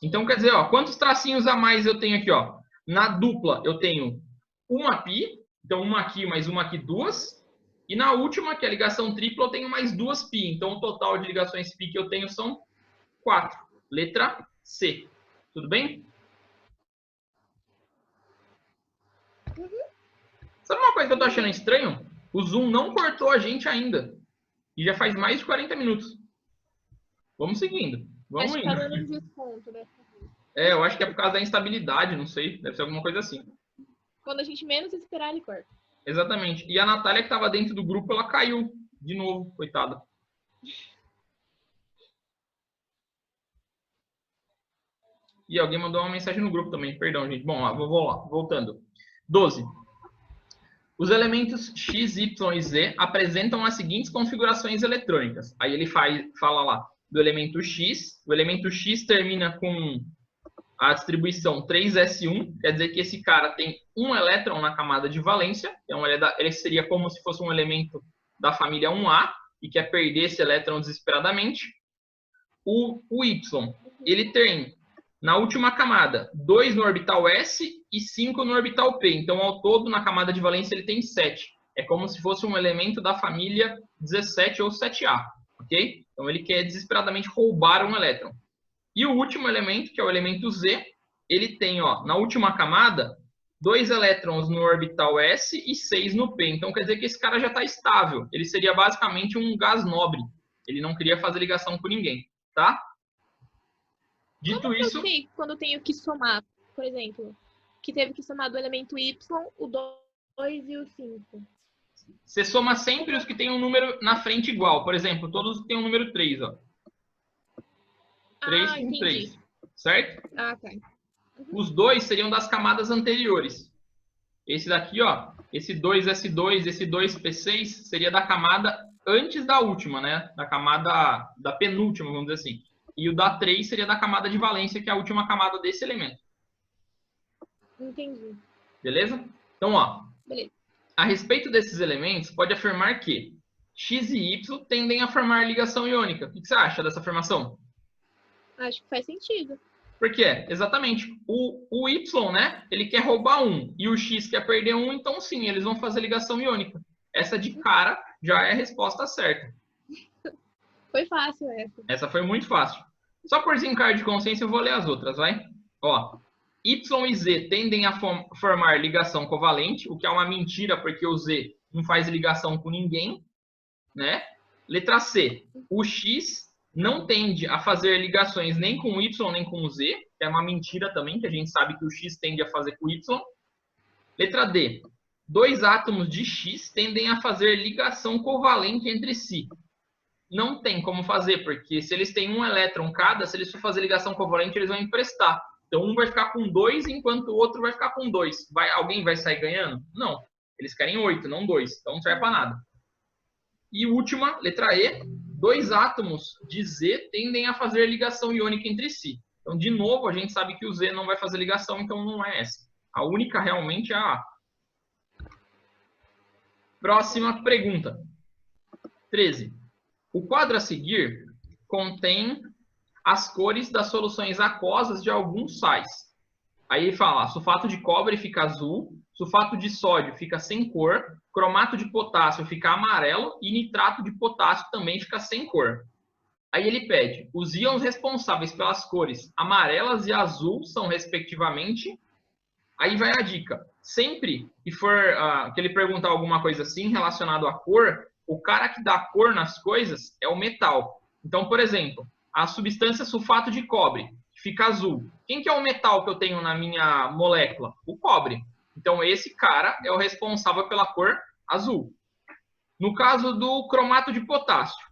Então, quer dizer, ó, quantos tracinhos a mais eu tenho aqui, ó? Na dupla, eu tenho uma π, então uma aqui mais uma aqui, 2. E na última, que é a ligação tripla, eu tenho mais 2 π. Então, o total de ligações π que eu tenho são 4. Letra C. Tudo bem? Sabe uma coisa que eu tô achando estranho? O Zoom não cortou a gente ainda. E já faz mais de 40 minutos. Vamos seguindo. Vamos Acho que indo. tá dando desconto, né? Eu acho que é por causa da instabilidade, não sei. Deve ser alguma coisa assim. Quando a gente menos esperar, ele corta. Exatamente. E a Natália, que estava dentro do grupo, ela caiu de novo, coitada. E alguém mandou uma mensagem no grupo também. Perdão, gente. Bom, vou lá. Voltando. 12. Os elementos X, Y e Z apresentam as seguintes configurações eletrônicas. Aí ele fala lá do elemento X. O elemento X termina com a distribuição 3s1, quer dizer que esse cara tem um elétron na camada de valência. Então, ele seria como se fosse um elemento da família 1A e quer perder esse elétron desesperadamente. O Y, ele tem na última camada 2 no orbital S e 5 no orbital P. Então, ao todo, na camada de valência, ele tem 7. É como se fosse um elemento da família 17 ou 7A. Ok? Então, ele quer desesperadamente roubar um elétron. E o último elemento, que é o elemento Z, ele tem, ó, na última camada, 2 elétrons no orbital S e 6 no P. Então, quer dizer que esse cara já está estável. Ele seria basicamente um gás nobre. Ele não queria fazer ligação com ninguém, tá? Dito isso... Quando eu tenho que somar, por exemplo, que teve que somar do elemento Y, o 2 e o 5. Você soma sempre os que tem um número na frente igual. Por exemplo, todos têm um número 3, ó. 3 com 3, certo? Ah, tá. Os 2 seriam das camadas anteriores. Esse daqui, ó, esse 2S2, esse 2P6 seria da camada antes da última, né? Da camada da penúltima, vamos dizer assim. E o da 3 seria da camada de valência, que é a última camada desse elemento. Entendi. Beleza? Então, ó, beleza. A respeito desses elementos, pode afirmar que X e Y tendem a formar ligação iônica. O que você acha dessa afirmação? Acho que faz sentido. Por quê? Exatamente. O Y, né? Ele quer roubar 1 e o X quer perder 1, então sim, eles vão fazer ligação iônica. Essa de cara já é a resposta certa. Foi fácil essa. Essa foi muito fácil. Só por desencargo de consciência eu vou ler as outras, vai? Ó, Y e Z tendem a formar ligação covalente, o que é uma mentira porque o Z não faz ligação com ninguém, né? Letra C. O X não tende a fazer ligações nem com o Y nem com o Z, que é uma mentira também, que a gente sabe que o X tende a fazer com o Y. Letra D. 2 átomos de X tendem a fazer ligação covalente entre si. Não tem como fazer, porque se eles têm um elétron cada, se eles for fazer ligação covalente, eles vão emprestar. Então, um vai ficar com 2, enquanto o outro vai ficar com 2. Alguém vai sair ganhando? Não. Eles querem 8, não 2. Então, não serve para nada. E última, letra E. 2 átomos de Z tendem a fazer ligação iônica entre si. Então, de novo, a gente sabe que o Z não vai fazer ligação, então não é essa. A única realmente é a A. Próxima pergunta. 13. O quadro a seguir contém as cores das soluções aquosas de alguns sais. Aí ele fala, sulfato de cobre fica azul, sulfato de sódio fica sem cor, cromato de potássio fica amarelo e nitrato de potássio também fica sem cor. Aí ele pede, os íons responsáveis pelas cores amarelas e azul são respectivamente... Aí vai a dica, sempre que for que ele perguntar alguma coisa assim relacionado à cor, o cara que dá cor nas coisas é o metal. Então, por exemplo, a substância sulfato de cobre, que fica azul. Quem que é o metal que eu tenho na minha molécula? O cobre. Então, esse cara é o responsável pela cor azul. No caso do cromato de potássio,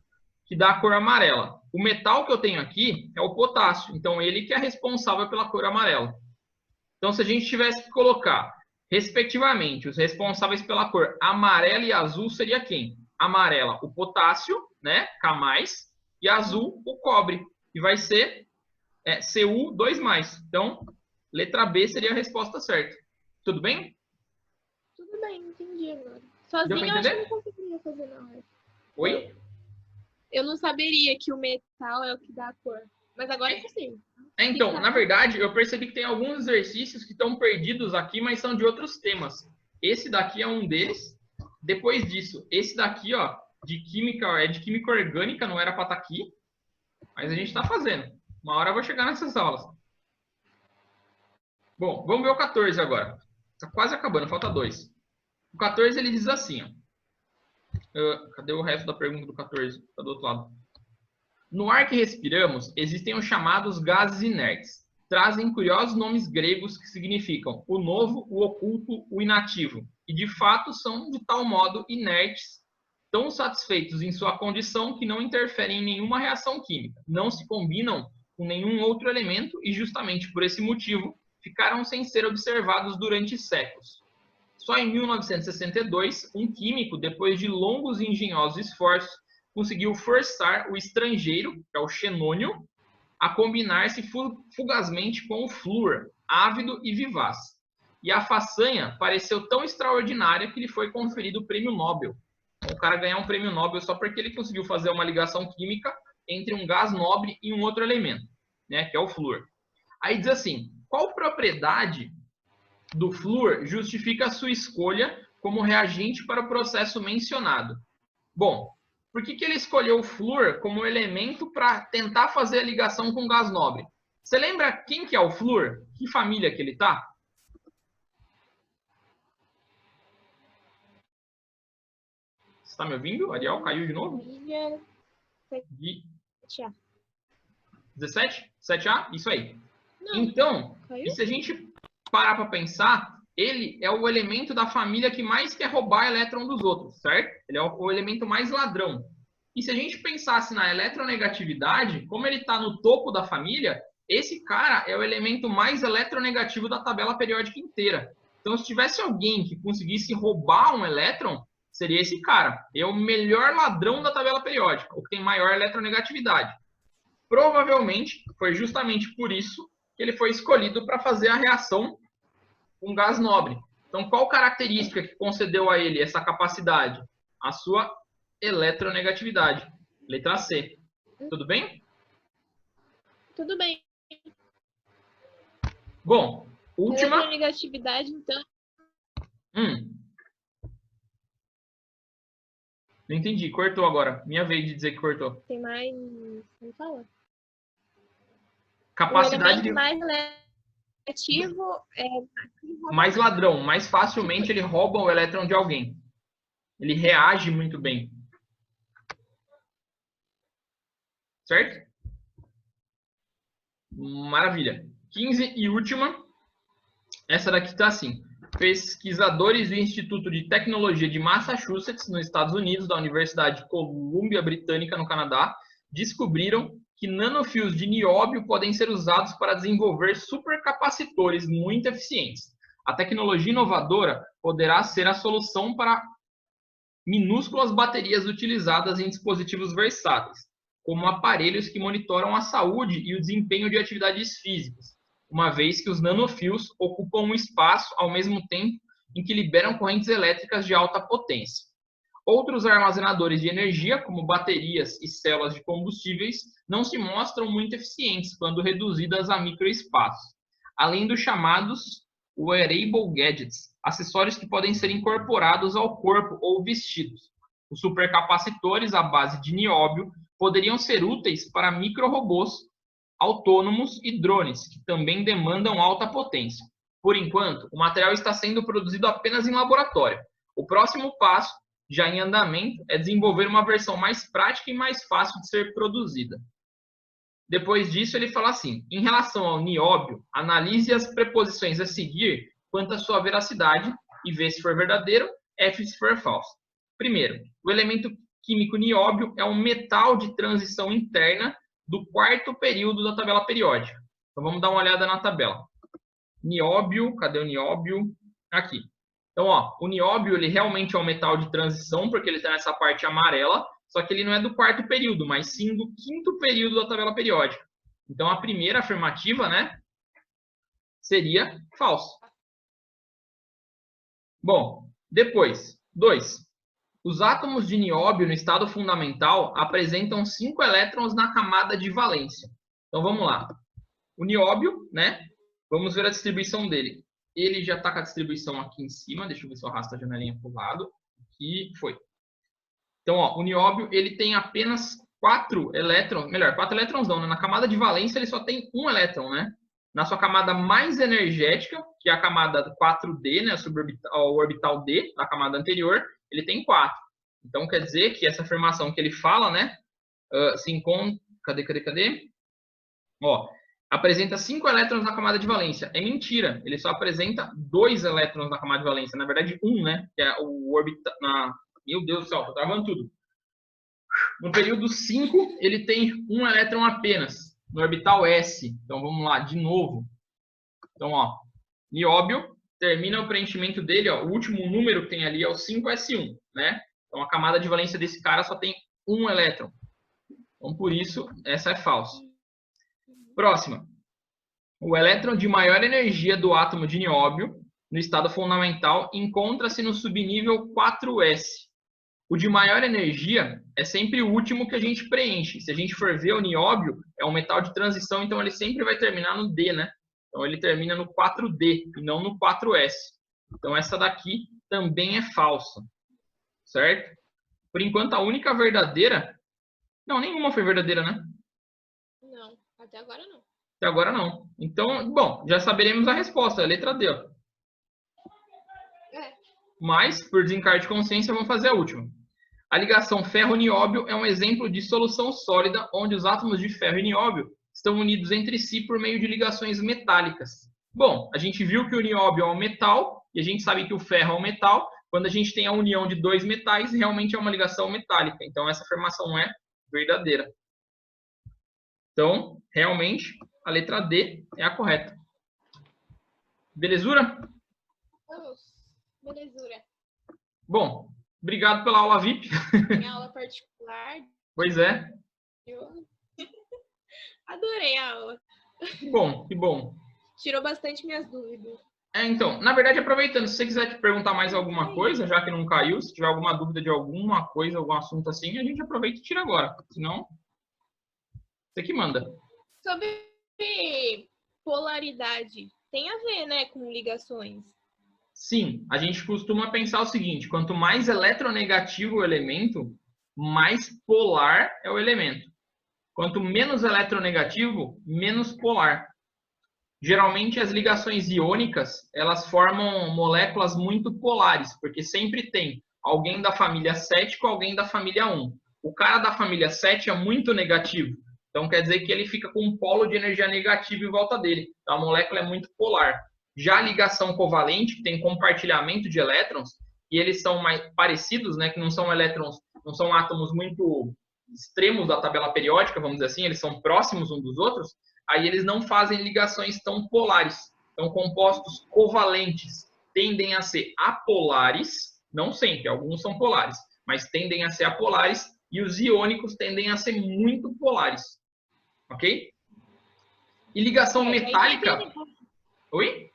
que dá a cor amarela, o metal que eu tenho aqui é o potássio. Então, ele que é responsável pela cor amarela. Então, se a gente tivesse que colocar, respectivamente, os responsáveis pela cor amarela e azul, seria quem? Amarela, o potássio, né? K+, e azul, o cobre. E vai ser Cu2+. Então, letra B seria a resposta certa. Tudo bem? Tudo bem, entendi agora. Deu Sozinha pra eu acho que eu entender? não conseguiria fazer, não. Oi? Eu não saberia que o metal é o que dá a cor. Mas agora eu consigo. Então, na verdade, eu percebi que tem alguns exercícios que estão perdidos aqui, mas são de outros temas. Esse daqui é um deles. Depois disso, esse daqui, ó, de química, é de química orgânica, não era para estar aqui, mas a gente está fazendo. Uma hora eu vou chegar nessas aulas. Bom, vamos ver o 14 agora. Está quase acabando, falta 2. O 14 ele diz assim, ó. Cadê o resto da pergunta do 14? Está do outro lado. No ar que respiramos, existem os chamados gases inertes. Trazem curiosos nomes gregos que significam o novo, o oculto, o inativo. E, de fato, são, de tal modo, inertes, tão satisfeitos em sua condição que não interferem em nenhuma reação química, não se combinam com nenhum outro elemento e, justamente por esse motivo, ficaram sem ser observados durante séculos. Só em 1962, um químico, depois de longos e engenhosos esforços, conseguiu forçar o estrangeiro, que é o xenônio, a combinar-se fugazmente com o flúor, ávido e vivaz. E a façanha pareceu tão extraordinária que lhe foi conferido o prêmio Nobel. Então, o cara ganhar um prêmio Nobel só porque ele conseguiu fazer uma ligação química entre um gás nobre e um outro elemento, né, que é o flúor. Aí diz assim, qual propriedade do flúor justifica a sua escolha como reagente para o processo mencionado? Bom, por que ele escolheu o flúor como elemento para tentar fazer a ligação com o gás nobre? Você lembra quem que é o flúor? Que família que ele está? Você está me ouvindo? Ariel, caiu de novo? Família 7A. 17? 7A? Isso aí. Não, então, caiu? E se a gente parar para pensar, ele é o elemento da família que mais quer roubar elétron dos outros, certo? Ele é o elemento mais ladrão. E se a gente pensasse na eletronegatividade, como ele está no topo da família, esse cara é o elemento mais eletronegativo da tabela periódica inteira. Então, se tivesse alguém que conseguisse roubar um elétron, seria esse cara. É o melhor ladrão da tabela periódica, o que tem maior eletronegatividade. Provavelmente, foi justamente por isso que ele foi escolhido para fazer a reação com gás nobre. Então, qual característica que concedeu a ele essa capacidade? A sua eletronegatividade. Letra C. Tudo bem? Tudo bem. Bom, última... Eletronegatividade, então... Não entendi, cortou agora. Minha vez de dizer que cortou. Tem mais... Como fala? Capacidade de... mais negativo é... mais ladrão. Mais facilmente ele rouba o elétron de alguém. Ele reage muito bem. Certo? Maravilha. 15 e última. Essa daqui está assim. pesquisadores do Instituto de Tecnologia de Massachusetts, nos Estados Unidos, da Universidade de Colômbia Britânica, no Canadá, descobriram que nanofios de nióbio podem ser usados para desenvolver supercapacitores muito eficientes. A tecnologia inovadora poderá ser a solução para minúsculas baterias utilizadas em dispositivos versáteis, como aparelhos que monitoram a saúde e o desempenho de atividades físicas, uma vez que os nanofios ocupam um espaço ao mesmo tempo em que liberam correntes elétricas de alta potência. Outros armazenadores de energia, como baterias e células de combustíveis, não se mostram muito eficientes quando reduzidas a microespaços, além dos chamados wearable gadgets, acessórios que podem ser incorporados ao corpo ou vestidos. Os supercapacitores à base de nióbio poderiam ser úteis para micro-robôs autônomos e drones, que também demandam alta potência. Por enquanto, o material está sendo produzido apenas em laboratório. O próximo passo, já em andamento, é desenvolver uma versão mais prática e mais fácil de ser produzida. Depois disso, ele fala assim: em relação ao nióbio, analise as preposições a seguir quanto à sua veracidade e vê se for verdadeiro, F se for falso. Primeiro, o elemento químico nióbio é um metal de transição interna do quarto período da tabela periódica. Então, vamos dar uma olhada na tabela. Nióbio, cadê o nióbio? Aqui. Então, ó, o nióbio ele realmente é um metal de transição, porque ele está nessa parte amarela, só que ele não é do quarto período, mas sim do quinto período da tabela periódica. Então, a primeira afirmativa, né, seria falso. Bom, depois, 2. Os átomos de nióbio no estado fundamental apresentam 5 elétrons na camada de valência. Então, vamos lá. O nióbio, né, vamos ver a distribuição dele. Ele já está com a distribuição aqui em cima. Deixa eu ver se eu arrasto a janelinha para o lado. Aqui foi. Então, ó, o nióbio ele tem apenas 4 elétrons. Melhor, 4 elétrons não, né? Na camada de valência ele só tem 1 elétron, né? Na sua camada mais energética, que é a camada 4D, né? O orbital D, na camada anterior, ele tem 4. Então, quer dizer que essa afirmação que ele fala, né? Se encontra... Cadê? Ó, apresenta 5 elétrons na camada de valência. É mentira, ele só apresenta 2 elétrons na camada de valência. Na verdade, 1, né? Que é o orbital... Meu Deus do céu, tô travando tudo. No período 5, ele tem 1 elétron apenas, no orbital S. Então, vamos lá, de novo. Então, ó, nióbio, termina o preenchimento dele, ó, o último número que tem ali é o 5S1, né? Então, a camada de valência desse cara só tem 1 elétron. Então, por isso, essa é falsa. Próxima. O elétron de maior energia do átomo de nióbio, no estado fundamental, encontra-se no subnível 4S. O de maior energia é sempre o último que a gente preenche. Se a gente for ver, o nióbio é um metal de transição, então ele sempre vai terminar no D, né? Então ele termina no 4D e não no 4S. Então essa daqui também é falsa, certo? Por enquanto a única verdadeira... Não, nenhuma foi verdadeira, né? Não, até agora não. Até agora não. Então, bom, já saberemos a resposta, a letra D, ó. Mas, por desencarte de consciência, vamos fazer a última. A ligação ferro-nióbio é um exemplo de solução sólida onde os átomos de ferro e nióbio estão unidos entre si por meio de ligações metálicas. Bom, a gente viu que o nióbio é um metal e a gente sabe que o ferro é um metal. Quando a gente tem a união de 2 metais, realmente é uma ligação metálica. Então, essa afirmação é verdadeira. Então, realmente, a letra D é a correta. Belezura? Belezura. Bom, obrigado pela aula VIP. Tem aula particular. Pois é. Eu adorei a aula. Que bom, que bom. Tirou bastante minhas dúvidas. Então, na verdade, aproveitando, se você quiser te perguntar mais alguma coisa, já que não caiu, se tiver alguma dúvida de alguma coisa, algum assunto assim, a gente aproveita e tira agora. Senão, você que manda. Sobre polaridade, tem a ver, né, com ligações? Sim, a gente costuma pensar o seguinte: quanto mais eletronegativo o elemento, mais polar é o elemento. Quanto menos eletronegativo, menos polar. Geralmente as ligações iônicas, elas formam moléculas muito polares, porque sempre tem alguém da família 7 com alguém da família 1. O cara da família 7 é muito negativo, então quer dizer que ele fica com um polo de energia negativa em volta dele. Então a molécula é muito polar. Já a ligação covalente, que tem compartilhamento de elétrons, e eles são mais parecidos, né, que não são elétrons, não são átomos muito extremos da tabela periódica, vamos dizer assim, eles são próximos uns dos outros, aí eles não fazem ligações tão polares. Então, compostos covalentes tendem a ser apolares, não sempre, alguns são polares, mas tendem a ser apolares, e os iônicos tendem a ser muito polares. Ok? E ligação metálica... Oi?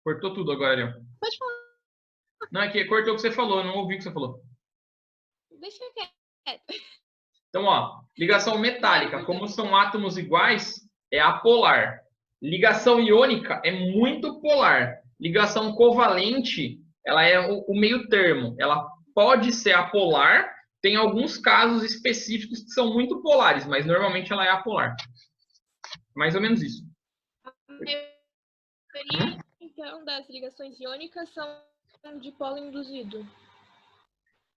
Cortou tudo agora, Leon. Pode falar. Não, é que cortou o que você falou, eu não ouvi o que você falou. Deixa quieto. Então, ó, ligação metálica, como são átomos iguais, é apolar. Ligação iônica é muito polar. Ligação covalente, ela é o meio termo. Ela pode ser apolar, tem alguns casos específicos que são muito polares, mas normalmente ela é apolar. Mais ou menos isso. A maioria, então, das ligações iônicas são de polo induzido.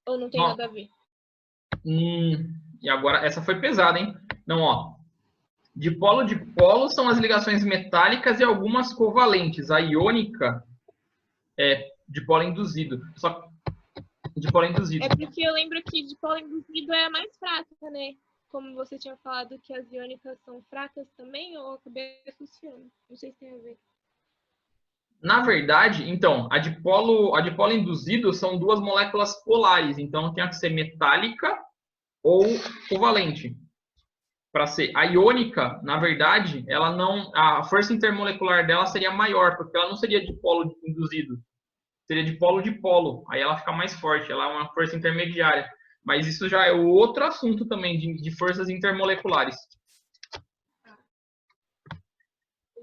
Ou não tem nada a ver? E agora, essa foi pesada, hein? Não, ó. De polo são as ligações metálicas e algumas covalentes. A iônica é de polo induzido. Só de polo induzido. É porque eu lembro que de polo induzido é a mais fraca, né? Como você tinha falado que as iônicas são fracas também, ou acabei associando. Não sei se tem a ver. Na verdade, então, a de polo induzido são duas moléculas polares. Então, tem que ser metálica ou covalente. Para ser a iônica, na verdade, ela não, a força intermolecular dela seria maior, porque ela não seria de polo induzido, seria de polo, aí ela fica mais forte, ela é uma força intermediária. Mas isso já é outro assunto também de forças intermoleculares.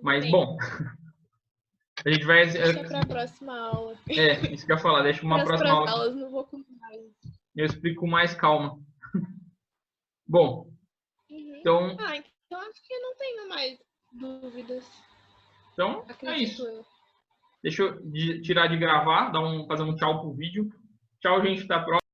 Mas, bom, a gente vai... Deixa para a próxima aula. Isso que eu ia falar, deixa uma próxima aula. Aulas, não vou contar isso. Eu explico com mais calma. Bom, então... então acho que eu não tenho mais dúvidas. Então, é isso. Deixa eu tirar de gravar, fazer um tchau pro vídeo. Tchau, gente, até a próxima.